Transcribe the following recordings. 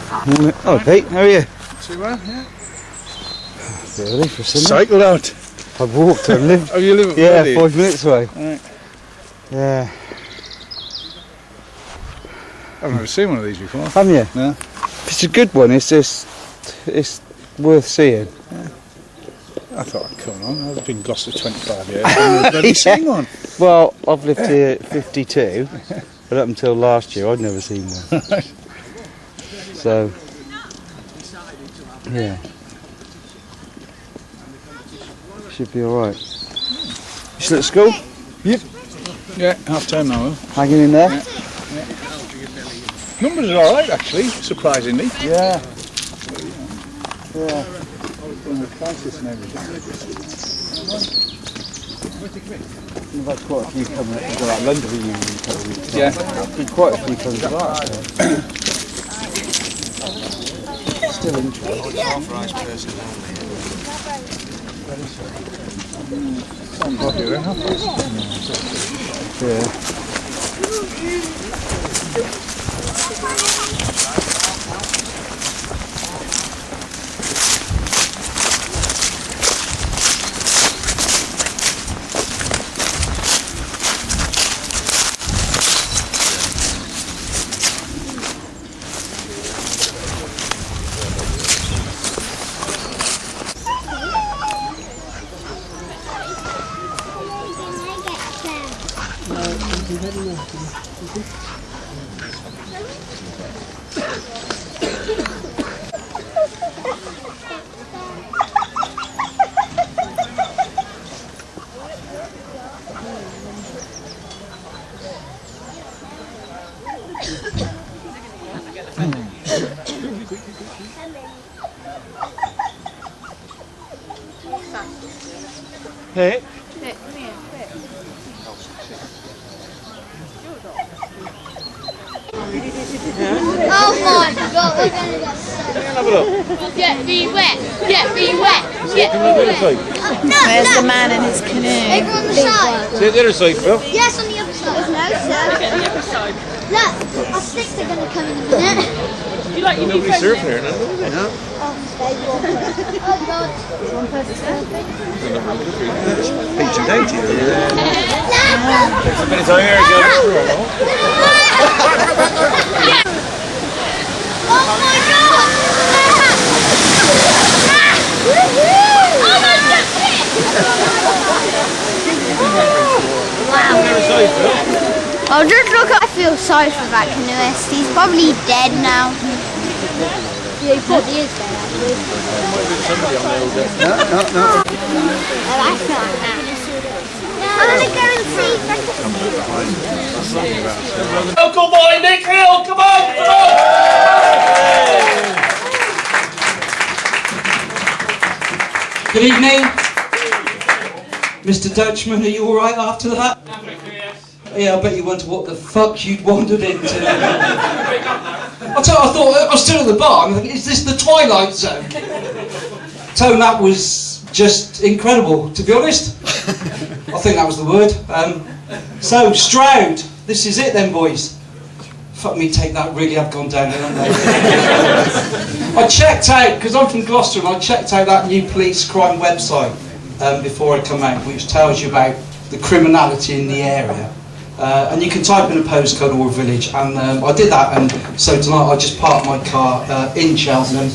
Morning. Oh, Pete, how are you? Too well, yeah. Early for Sunday. Cycled out. I've walked and lived. Oh, you live Yeah, already? 5 minutes away. Right. Yeah. I've never seen one of these before. Haven't you? No. If it's a good one, it's worth seeing. I thought I'd come on. I've been in Gloucester 25 years. I've never seen one. Well, I've lived here 52, but up until last year I'd never seen one. So, yeah. Should be alright. You still at school? Yep. Yeah, half term now. Hanging in there? Yeah. Numbers are alright actually, surprisingly. Yeah. Yeah. Crisis and everything. We've had quite a few coming up to that London reunion in a couple of weeks. Yeah. Been quite a few coming to that. Still interesting. Authorised person Sounds popular, huh? Yeah. Hey. Oh my god, we're gonna get Have a look. Get me wet, get me wet, get me wet. No, There's the man in his canoe. over on the side. See the other side, Phil. Yes, on the other side. No, sir. Okay, on the other side. Look, I think they're gonna come in a minute. You like your Nobody's surfing here, no? Oh, god. One person surfing. Beach and date here. Takes a minute to hear it go. Oh my god! Oh my god! Oh, just look, I feel sorry for that canoeist. He's probably dead now. Yeah, he probably is dead actually. No. Oh, that's not that. I'm gonna go and see if I can... Local boy, Nick Hill, come on, come on! Good evening. Mr. Dutchman, are you alright after that? Yeah, I bet you wonder what the fuck you'd wandered into. I thought, I was still at the bar, I'm thinking, is this the Twilight Zone? Tone, that was just incredible, to be honest. I think that was the word. So, Stroud, this is it then, boys. Fuck me, take that, really have gone down there, haven't they? I checked out, because I'm from Gloucester, and I checked out that new police crime website before I come out, which tells you about the criminality in the area. And you can type in a postcode or a village, and I did that, and so tonight I just parked my car in Cheltenham.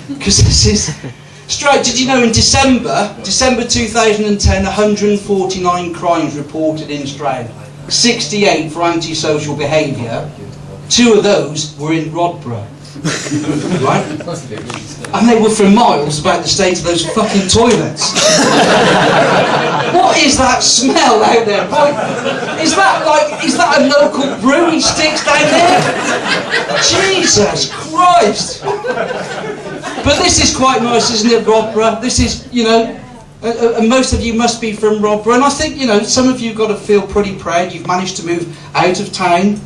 Because this is... Straight, did you know in December 2010, 149 crimes reported in Stroud, 68 for antisocial behaviour, 2 of those were in Rodborough, right? And they were for miles about the state of those fucking toilets. What is that smell out there? Is that a local brew he sticks down there? Jesus Christ! But this is quite nice, isn't it, Rodborough? This is, you know, and most of you must be from Rodborough, and I think, you know, some of you got to feel pretty proud you've managed to move out of town.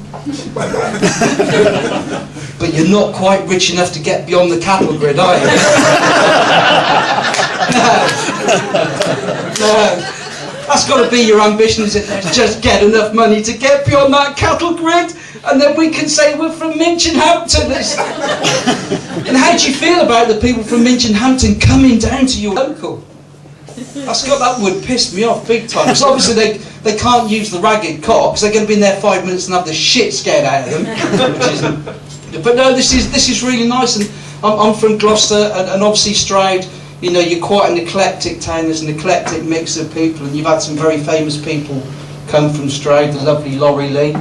But you're not quite rich enough to get beyond the cattle grid, are you? No. That's got to be your ambition, isn't it? Just get enough money to get beyond that cattle grid. And then we can say we're from Minchinhampton. And how do you feel about the people from Minchinhampton coming down to your local? That would piss me off big time. Because obviously they can't use the ragged cop because they're going to be in there 5 minutes and have the shit scared out of them. But no, this is really nice. And I'm from Gloucester, and obviously Stroud, you know, you're quite an eclectic town. There's an eclectic mix of people, and you've had some very famous people come from Stroud. The lovely Laurie Lee,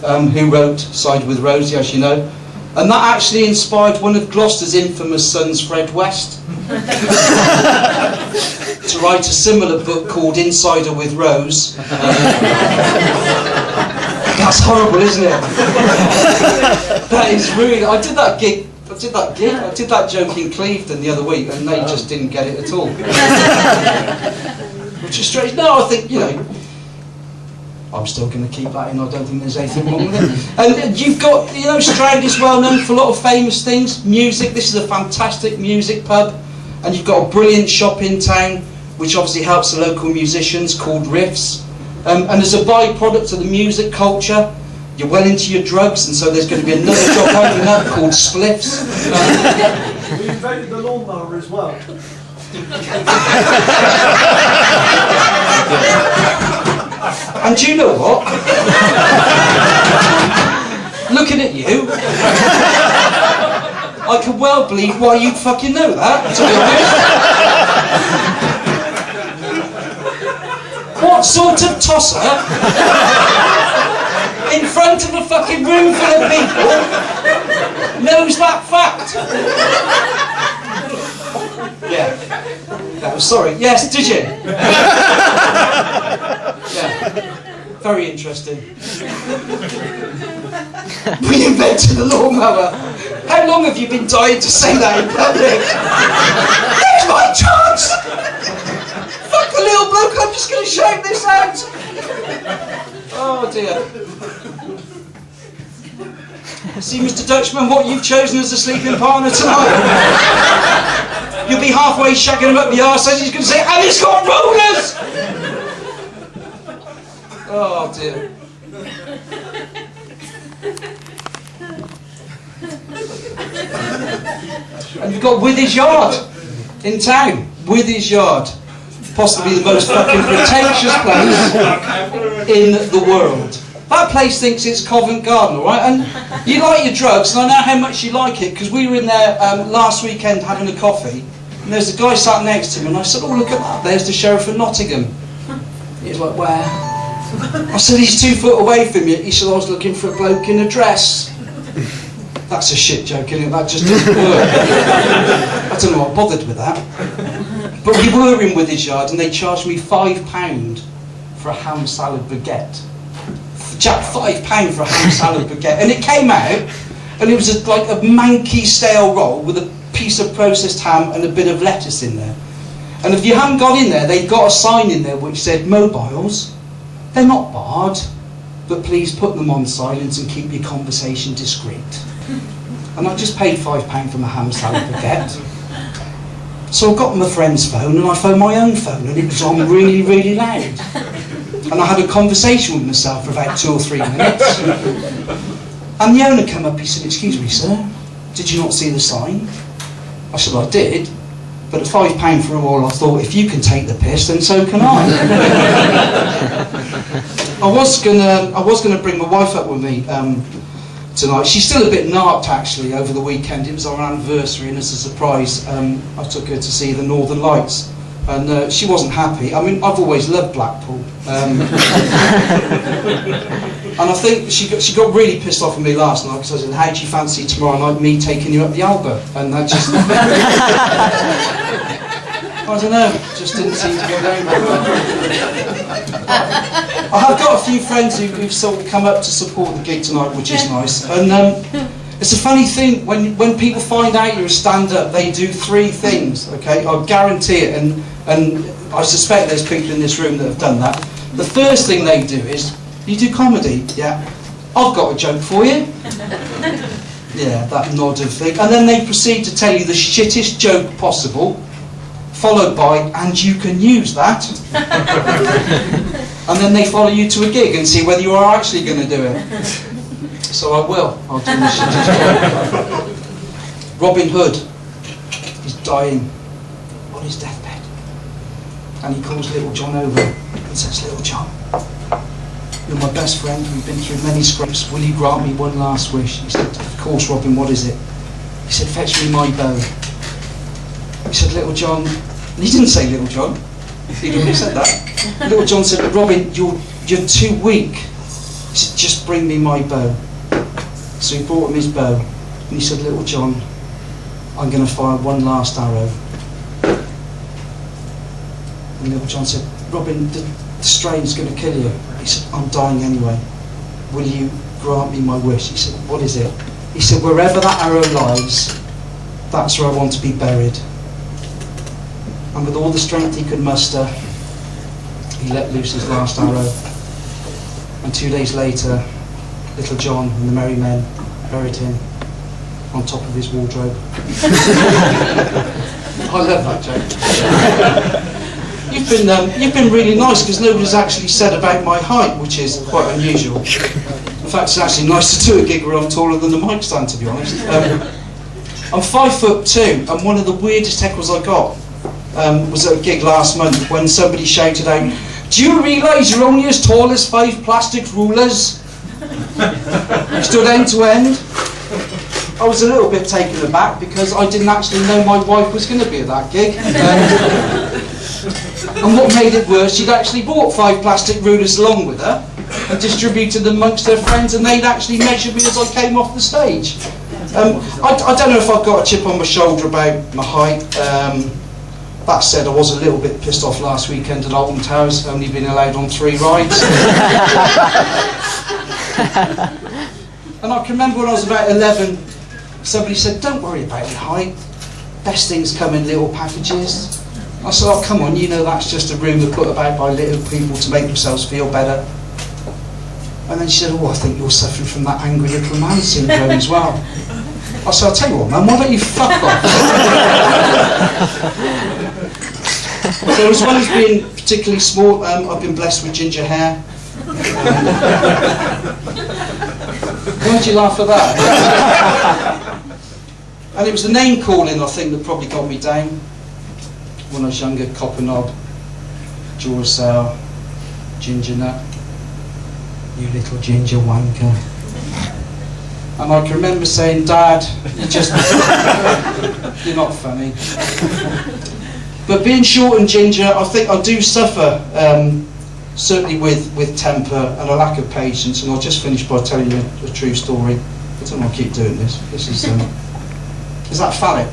who wrote Side with Rosie, as you know. And that actually inspired one of Gloucester's infamous sons, Fred West, to write a similar book called Insider with Rose. That's horrible, isn't it? That is really... I did that joke in Clevedon the other week, and they just didn't get it at all. Which is strange. No, I think, you know, I'm still going to keep that in. I don't think there's anything wrong with it. And you've got, you know, Stroud is well known for a lot of famous things. Music. This is a fantastic music pub. And you've got a brilliant shop in town, which obviously helps the local musicians, called Riffs. And as a byproduct of the music culture, you're well into your drugs, and so there's going to be another shop opening up called Spliffs. We invented the lawnmower as well. And do you know what? Looking at you, I can well believe why you'd fucking know that, to be honest. What sort of tosser in front of a fucking room full of people knows that fact? Yeah. No, sorry. Yes, did you? Yeah. Very interesting. We invented the lawnmower. How long have you been dying to say that in public? There's my chance! Fuck the little bloke, I'm just going to shout this out! Oh dear. See, Mr. Dutchman, what you've chosen as a sleeping partner tonight. You'll be halfway shagging him up the arse and he's going to say, and he's got rollers! Oh dear. And you've got Withers Yard in town. Withers Yard. Possibly the most fucking pretentious place in the world. That place thinks it's Covent Garden, alright? And you like your drugs, and I know how much you like it, because we were in there last weekend having a coffee, and there's a guy sat next to him, and I said, oh, look at that, there's the Sheriff of Nottingham. He was like, where? I said, he's 2 foot away from you. He said, I was looking for a bloke in a dress. That's a shit joke, isn't it? That just doesn't work. I don't know what bothered with that. But we were in Withers Yard, and they charged me £5 for a ham salad baguette. Jack, £5 for a ham salad baguette. And it came out, and it was like a manky stale roll with a piece of processed ham and a bit of lettuce in there. And if you hadn't gone in there, they'd got a sign in there which said, mobiles, they're not barred, but please put them on silent and keep your conversation discreet. And I just paid £5 for my ham salad baguette. So I got my friend's phone and I phoned my own phone, and it was on really, really loud. And I had a conversation with myself for about 2 or 3 minutes. And the owner came up, he said, excuse me sir, did you not see the sign? I said, I did, but at £5 for a roll I thought, if you can take the piss, then so can I. I was gonna bring my wife up with me tonight. She's still a bit narked actually over the weekend. It was our anniversary, and as a surprise I took her to see the Northern Lights, and she wasn't happy. I mean, I've always loved Blackpool, and I think she got really pissed off at me last night because I said, how do you fancy tomorrow night me taking you up the Alba? And that just I don't know, just didn't seem to go down very well. I have got a few friends who've sort of come up to support the gig tonight, which is nice. And it's a funny thing, when people find out you're a stand-up, they do 3 things, okay? I guarantee it, and I suspect there's people in this room that have done that. The first thing they do is, you do comedy? Yeah. I've got a joke for you. Yeah, that nod of thing. And then they proceed to tell you the shittest joke possible, followed by, and you can use that. And then they follow you to a gig and see whether you are actually going to do it. So I will. I'll do the job. Robin Hood is dying on his deathbed. And he calls Little John over and says, Little John, you're my best friend. We've been through many scrapes. Will you grant me one last wish? He said, of course, Robin, what is it? He said, fetch me my bow. He said, Little John, and he didn't say Little John. He didn't said that. Little John said, Robin, you're too weak. He said, just bring me my bow. So he brought him his bow, and he said, Little John, I'm going to fire one last arrow. And Little John said, Robin, the strain's going to kill you. He said, I'm dying anyway. Will you grant me my wish? He said, what is it? He said, wherever that arrow lies, that's where I want to be buried. And with all the strength he could muster, he let loose his last arrow. And 2 days later, Little John and the merry men buried him on top of his wardrobe. I love that joke. You've been really nice because nobody's actually said about my height, which is quite unusual. In fact, it's actually nice to do a gig where I'm taller than the mic stand, to be honest. I'm 5'2", and one of the weirdest heckles I got was at a gig last month when somebody shouted out, do you realise you're only as tall as 5 plastic rulers? Stood end to end. I was a little bit taken aback because I didn't actually know my wife was going to be at that gig. And what made it worse, she'd actually bought 5 plastic rulers along with her and distributed them amongst her friends, and they'd actually measured me as I came off the stage. I don't know if I've got a chip on my shoulder about my height. That said, I was a little bit pissed off last weekend at Alton Towers, only being allowed on 3 rides. And I can remember when I was about 11, somebody said, don't worry about your height, best things come in little packages. I said, oh come on, you know that's just a rumour put about by little people to make themselves feel better. And then she said, oh, I think you're suffering from that angry little man syndrome as well. I said, I'll tell you what, man, why don't you fuck off? So as well as being particularly small, I've been blessed with ginger hair. Why'd you laugh at that? And it was the name calling, I think, that probably got me down. When I was younger, copper knob, Duracell, ginger nut, you little ginger wanker. And I can remember saying, Dad, you're not funny. But being short and ginger, I think I do suffer, certainly with temper and a lack of patience. And I'll just finish by telling you a true story. I don't want to keep doing this. This is that phallic?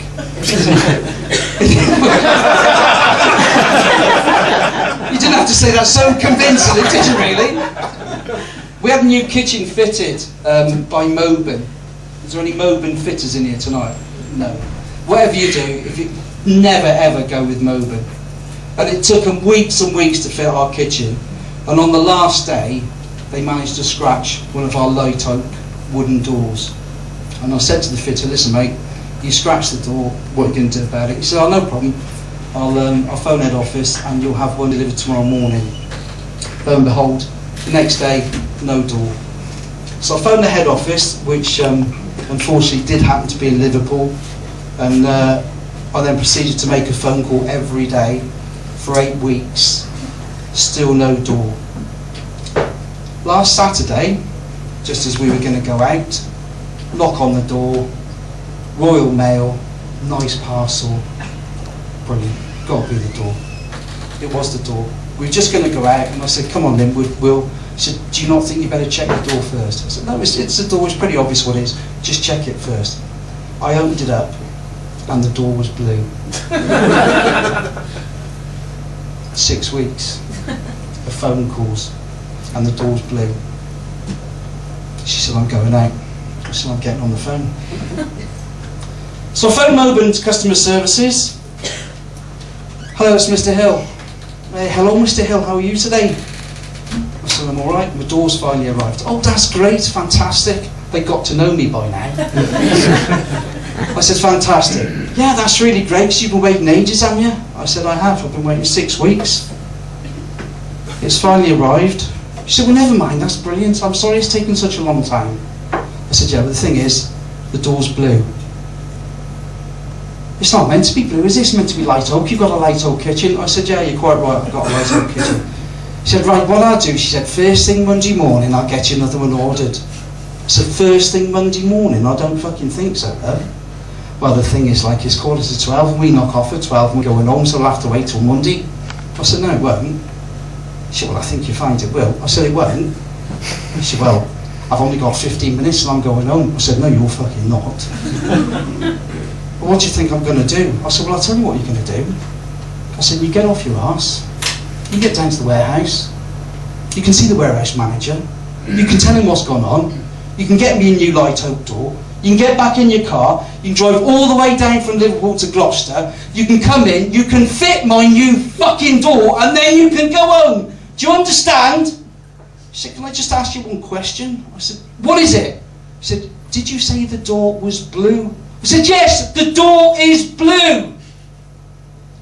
You didn't have to say that so convincingly, did you really? We had a new kitchen fitted by Moban. Is there any Moban fitters in here tonight? No. Whatever you do, if you never ever go with Moban. And it took them weeks and weeks to fit our kitchen. And on the last day, they managed to scratch one of our light oak wooden doors. And I said to the fitter, listen mate, you scratched the door, what are you going to do about it? He said, oh no problem, I'll phone head office and you'll have one delivered tomorrow morning. Lo and behold, the next day, no door. So I phoned the head office, which unfortunately did happen to be in Liverpool, and I then proceeded to make a phone call every day for 8 weeks. Still no door. Last Saturday, just as we were going to go out, knock on the door, Royal Mail, nice parcel, brilliant, got to be the door. It was the door. We were just going to go out, and I said, come on then, we'll. He said, do you not think you better check the door first? I said, no, it's the door, it's pretty obvious what it is, just check it first. I opened it up, and the door was blue. 6 weeks of phone calls, and the door's blue. She said, I'm going out. I said, I'm getting on the phone. So I phoned Moban's customer services. Hello, it's Mr. Hill. Hey, hello, Mr. Hill, how are you today? I said, I'm all right, my door's finally arrived. Oh, that's great, fantastic. They got to know me by now. I said, fantastic. Yeah, that's really great, so you've been waiting ages, haven't you? I said, I have, I've been waiting 6 weeks. It's finally arrived. She said, well, never mind, that's brilliant. I'm sorry it's taken such a long time. said, yeah, but the thing is, the door's blue. It's not meant to be blue, is it? It's meant to be light oak. You've got a light oak kitchen. I said, yeah, you're quite right, I've got a light oak kitchen. She said, right, what I'll do, she said, first thing Monday morning, I'll get you another one ordered. I said, first thing Monday morning? I don't fucking think so, though. Well, the thing is, like, it's 11:45 and we knock off at 12 and we're going home, so we'll have to wait till Monday. I said, no, it won't. She said, well, I think you find it will. I said, it won't. She said, well, I've only got 15 minutes and I'm going home. I said, no, you're fucking not. Well, what do you think I'm going to do? I said, well, I'll tell you what you're going to do. I said, you get off your arse, you get down to the warehouse, you can see the warehouse manager, you can tell him what's gone on, you can get me a new light oak door, you can get back in your car, you can drive all the way down from Liverpool to Gloucester, you can come in, you can fit my new fucking door, and then you can go home. Do you understand? She said, can I just ask you one question? I said, what is it? She said, did you say the door was blue? I said, yes, the door is blue.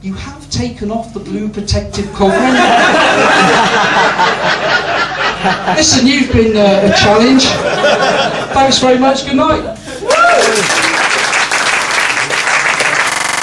You have taken off the blue protective covering. Listen, you've been a challenge. Thanks very much, good night.